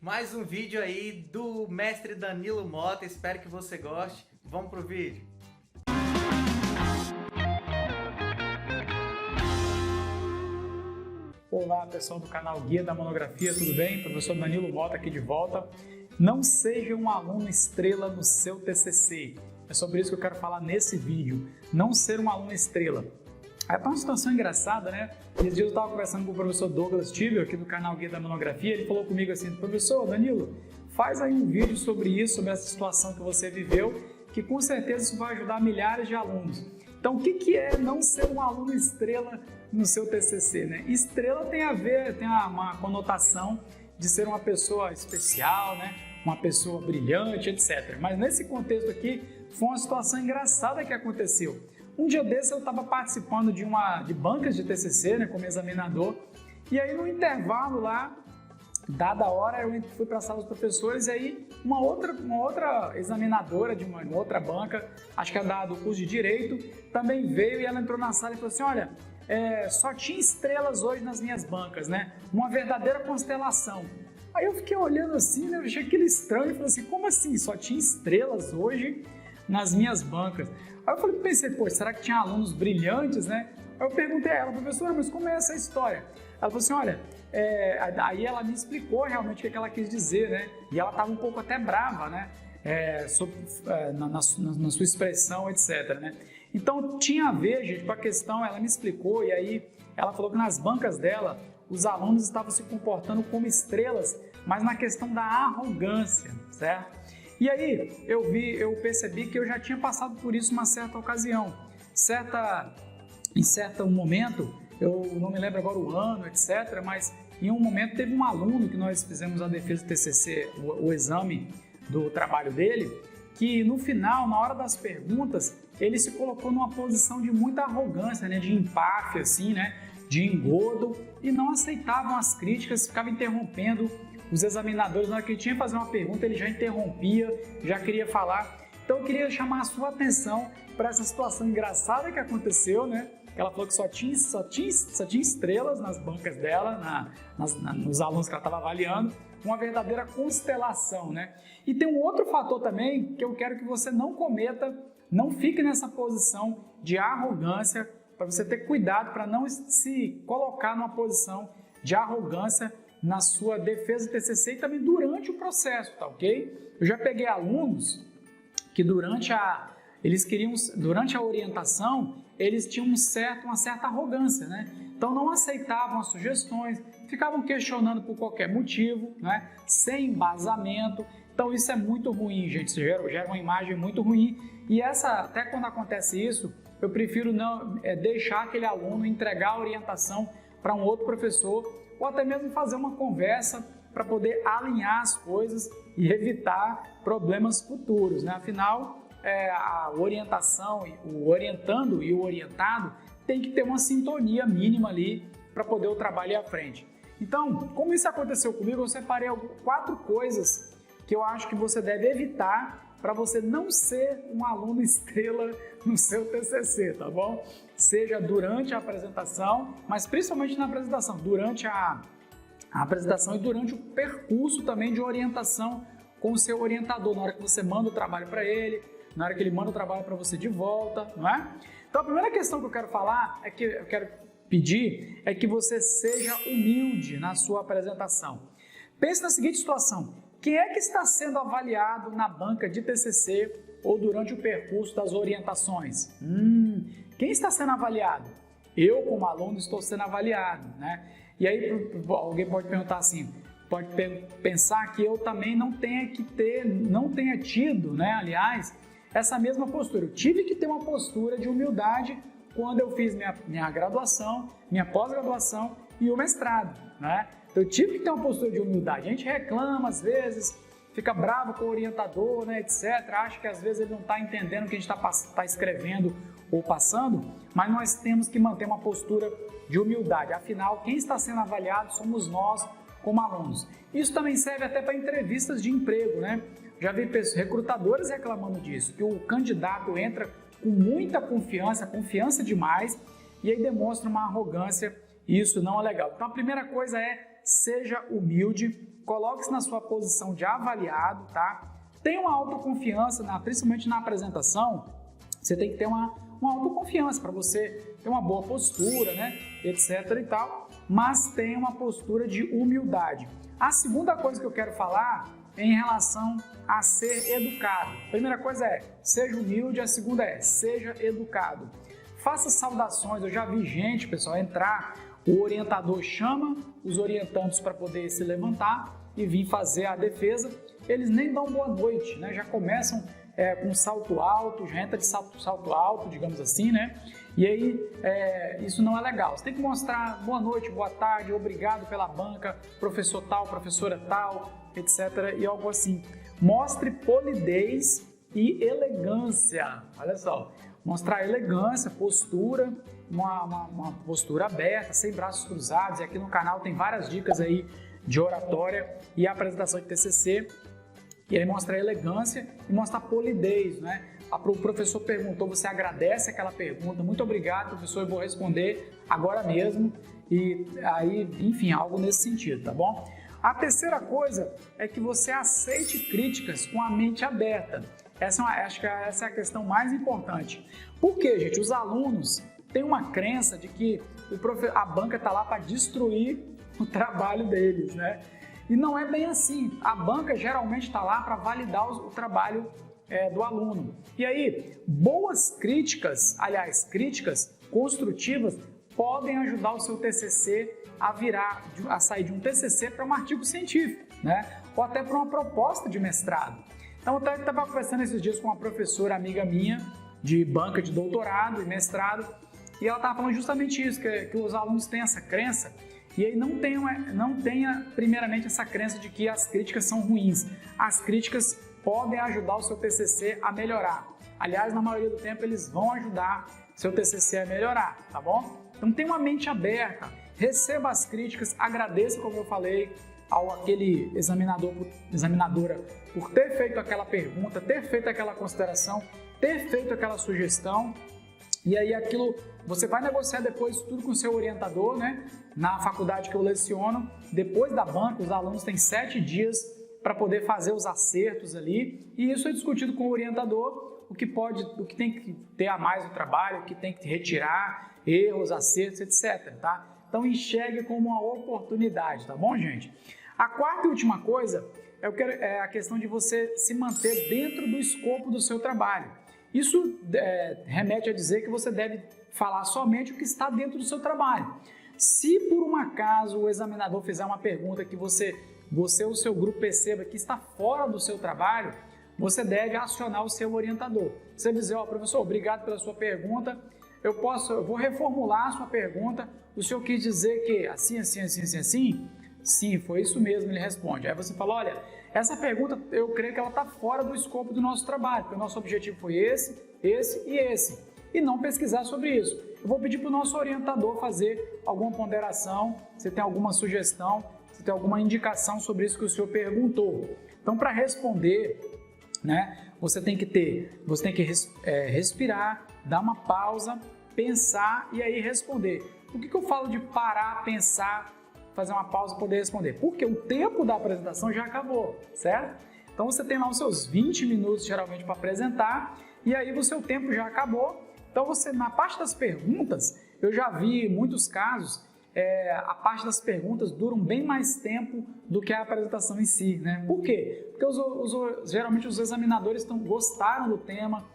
Mais um vídeo aí do mestre Danilo Mota, espero que você goste. Vamos pro vídeo. Olá pessoal do canal Guia da Monografia, tudo bem? Professor Danilo Mota aqui de volta. Não seja um aluno estrela no seu TCC. É sobre isso que eu quero falar nesse vídeo. Não ser um aluno estrela. É uma situação engraçada, né? Esses dias eu estava conversando com o professor Douglas Tibel, aqui do canal Guia da Monografia. Ele falou comigo assim: professor Danilo, faz aí um vídeo sobre isso, sobre essa situação que você viveu, que com certeza isso vai ajudar milhares de alunos. Então, o que é não ser um aluno estrela no seu TCC, né? Estrela tem a ver, tem uma conotação de ser uma pessoa especial, né? Uma pessoa brilhante, etc. Mas nesse contexto aqui, foi uma situação engraçada que aconteceu. Um dia desses eu estava participando de bancas de TCC, né, como examinador, e aí no intervalo lá, dada a hora, eu fui para a sala dos professores e aí uma outra examinadora de uma outra banca, acho que é do curso de Direito, também veio e ela entrou na sala e falou assim: olha, só tinha estrelas hoje nas minhas bancas, né? Uma verdadeira constelação. Aí eu fiquei olhando assim, né? Eu achei aquilo estranho e falei assim: como assim? Só tinha estrelas hoje nas minhas bancas? Aí eu pensei, pô, será que tinha alunos brilhantes, né? Aí eu perguntei a ela: professora, mas como é essa história? Ela falou assim: olha, aí ela me explicou realmente o que ela quis dizer, né? E ela estava um pouco até brava, né? Na sua expressão, etc, né? Então tinha a ver, gente, com a questão, ela me explicou, e aí ela falou que nas bancas dela, os alunos estavam se comportando como estrelas, mas na questão da arrogância, certo? E aí eu percebi que eu já tinha passado por isso uma certa ocasião. Em certo momento, eu não me lembro agora o ano, etc., mas em um momento teve um aluno que nós fizemos a defesa do TCC, o exame do trabalho dele, que no final, na hora das perguntas, ele se colocou numa posição de muita arrogância, né, de empáfia, assim, né, de engodo, e não aceitavam as críticas, ficava interrompendo os examinadores. Na hora que ele tinha que fazer uma pergunta, ele já interrompia, já queria falar. Então eu queria chamar a sua atenção para essa situação engraçada que aconteceu, né? Ela falou que só tinha estrelas nas bancas dela, nos alunos que ela estava avaliando, uma verdadeira constelação, né? E tem um outro fator também que eu quero que você não cometa, não fique nessa posição de arrogância, para você ter cuidado para não se colocar numa posição de arrogância na sua defesa do TCC e também durante o processo, tá ok? Eu já peguei alunos que durante a orientação, eles tinham uma certa arrogância, né? Então não aceitavam as sugestões, ficavam questionando por qualquer motivo, né? Sem embasamento. Então isso é muito ruim, gente, isso gera uma imagem muito ruim. E até quando acontece isso, eu prefiro não deixar aquele aluno entregar a orientação para um outro professor, ou até mesmo fazer uma conversa para poder alinhar as coisas e evitar problemas futuros, né? Afinal, a orientação, o orientando e o orientado tem que ter uma sintonia mínima ali para poder o trabalho ir à frente. Então, como isso aconteceu comigo, eu separei 4 coisas que eu acho que você deve evitar para você não ser um aluno estrela no seu TCC, tá bom? Seja durante a apresentação, mas principalmente na apresentação, durante a apresentação e durante o percurso também de orientação com o seu orientador, na hora que você manda o trabalho para ele, na hora que ele manda o trabalho para você de volta, não é? Então a primeira questão que eu quero falar, pedir, é que você seja humilde na sua apresentação. Pense na seguinte situação: quem é que está sendo avaliado na banca de TCC ou durante o percurso das orientações? Quem está sendo avaliado? Eu, como aluno, estou sendo avaliado, né? E aí alguém pode perguntar assim, pode pensar que eu também não tenha tido, né? Aliás, essa mesma postura. Eu tive que ter uma postura de humildade quando eu fiz minha graduação, minha pós-graduação e o mestrado, né? Eu tive que ter uma postura de humildade. A gente reclama às vezes, fica bravo com o orientador, né, etc. Acha que às vezes ele não está entendendo o que a gente está escrevendo ou passando, mas nós temos que manter uma postura de humildade. Afinal, quem está sendo avaliado somos nós como alunos. Isso também serve até para entrevistas de emprego, né? Já vi recrutadores reclamando disso, que o candidato entra com muita confiança demais, e aí demonstra uma arrogância, e isso não é legal. Então a primeira coisa é seja humilde, coloque-se na sua posição de avaliado, tá? Tenha uma autoconfiança, principalmente na apresentação, você tem que ter uma autoconfiança para você ter uma boa postura, né, etc e tal, mas tenha uma postura de humildade. A segunda coisa que eu quero falar é em relação a ser educado. A primeira coisa é, seja humilde, a segunda é, seja educado. Faça saudações, eu já vi gente, pessoal, entrar, o orientador chama os orientandos para poder se levantar e vir fazer a defesa, eles nem dão boa noite, né? Já começam com salto alto, já entra de salto alto, digamos assim, né? E aí, isso não é legal. Você tem que mostrar boa noite, boa tarde, obrigado pela banca, professor tal, professora tal, etc. e algo assim. Mostre polidez e elegância. Olha só, mostrar elegância, postura, uma postura aberta, sem braços cruzados. E aqui no canal tem várias dicas aí de oratória e apresentação de TCC. E aí mostra elegância e mostra polidez, né? O professor perguntou, você agradece aquela pergunta, muito obrigado, professor, eu vou responder agora mesmo. E aí, enfim, algo nesse sentido, tá bom? A terceira coisa é que você aceite críticas com a mente aberta. Acho que essa é a questão mais importante. Por quê, gente? Os alunos têm uma crença de que a banca está lá para destruir o trabalho deles, né? E não é bem assim. A banca geralmente está lá para validar o trabalho do aluno. E aí, boas críticas, aliás, críticas construtivas, podem ajudar o seu TCC a sair de um TCC para um artigo científico, né? Ou até para uma proposta de mestrado. Então, eu estava conversando esses dias com uma professora amiga minha, de banca de doutorado e mestrado, e ela estava falando justamente isso, que os alunos têm essa crença. E aí não tenha primeiramente essa crença de que as críticas são ruins. As críticas podem ajudar o seu TCC a melhorar. Aliás, na maioria do tempo eles vão ajudar seu TCC a melhorar, tá bom? Então tenha uma mente aberta, receba as críticas, agradeça, como eu falei, àquele examinadora por ter feito aquela pergunta, ter feito aquela consideração, ter feito aquela sugestão. E aí aquilo, você vai negociar depois tudo com o seu orientador, né? Na faculdade que eu leciono, depois da banca, os alunos têm 7 dias para poder fazer os acertos ali, e isso é discutido com o orientador, o que tem que ter a mais no trabalho, o que tem que retirar, erros, acertos, etc. Tá? Então enxergue como uma oportunidade, tá bom, gente? A quarta e última coisa é a questão de você se manter dentro do escopo do seu trabalho. Isso remete a dizer que você deve falar somente o que está dentro do seu trabalho. Se por um acaso o examinador fizer uma pergunta que você ou o seu grupo perceba que está fora do seu trabalho, você deve acionar o seu orientador. Você dizer, professor, obrigado pela sua pergunta, eu vou reformular a sua pergunta, o senhor quis dizer que assim, assim, assim, assim, assim? Sim, foi isso mesmo, ele responde. Aí você fala, olha, essa pergunta eu creio que ela está fora do escopo do nosso trabalho, porque o nosso objetivo foi esse e esse, e não pesquisar sobre isso. Eu vou pedir para o nosso orientador fazer alguma ponderação, se tem alguma sugestão, se tem alguma indicação sobre isso que o senhor perguntou. Então, para responder, né, você tem que respirar, dar uma pausa, pensar e aí responder. Por que eu falo de parar, pensar, fazer uma pausa e poder responder? Porque o tempo da apresentação já acabou, certo? Então você tem lá os seus 20 minutos geralmente para apresentar e aí o seu tempo já acabou. Então você, na parte das perguntas, eu já vi muitos casos, a parte das perguntas duram bem mais tempo do que a apresentação em si, né? Por quê? Porque geralmente os examinadores gostaram do tema,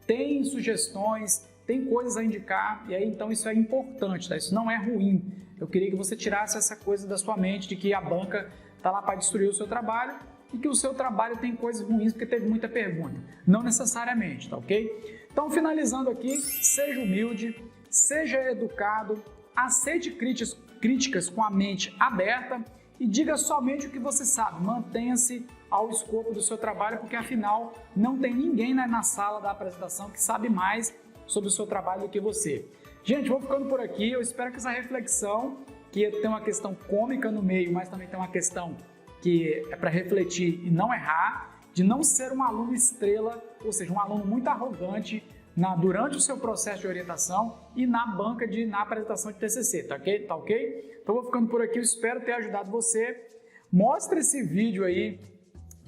têm sugestões, têm coisas a indicar e aí então isso é importante, tá? Isso não é ruim. Eu queria que você tirasse essa coisa da sua mente de que a banca está lá para destruir o seu trabalho e que o seu trabalho tem coisas ruins porque teve muita pergunta. Não necessariamente, tá ok? Então, finalizando aqui, seja humilde, seja educado, aceite críticas com a mente aberta e diga somente o que você sabe. Mantenha-se ao escopo do seu trabalho, porque afinal não tem ninguém na sala da apresentação que sabe mais sobre o seu trabalho do que você. Gente, vou ficando por aqui. Eu espero que essa reflexão, que tem uma questão cômica no meio, mas também tem uma questão que é para refletir e não errar, de não ser um aluno estrela, ou seja, um aluno muito arrogante, durante o seu processo de orientação e na na apresentação de TCC, tá ok? Tá ok? Então vou ficando por aqui, eu espero ter ajudado você. Mostre esse vídeo aí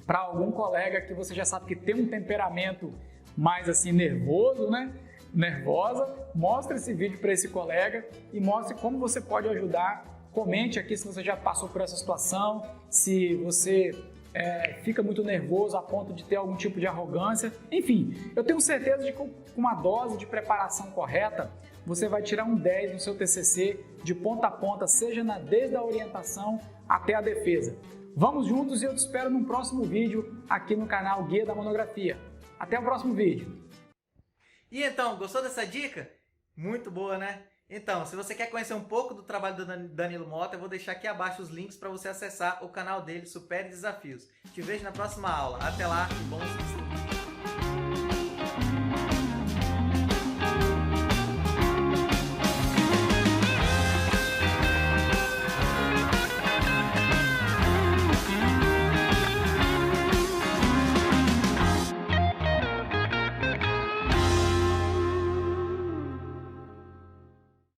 para algum colega que você já sabe que tem um temperamento mais assim nervoso, né? Nervosa. Mostre esse vídeo para esse colega e mostre como você pode ajudar. Comente aqui se você já passou por essa situação, se você fica muito nervoso a ponto de ter algum tipo de arrogância. Enfim, eu tenho certeza de que com uma dose de preparação correta, você vai tirar um 10 no seu TCC de ponta a ponta, seja desde a orientação até a defesa. Vamos juntos e eu te espero no próximo vídeo aqui no canal Guia da Monografia. Até o próximo vídeo. E então, gostou dessa dica? Muito boa, né? Então, se você quer conhecer um pouco do trabalho do Danilo Mota, eu vou deixar aqui abaixo os links para você acessar o canal dele, Supere Desafios. Te vejo na próxima aula. Até lá e bons estudos!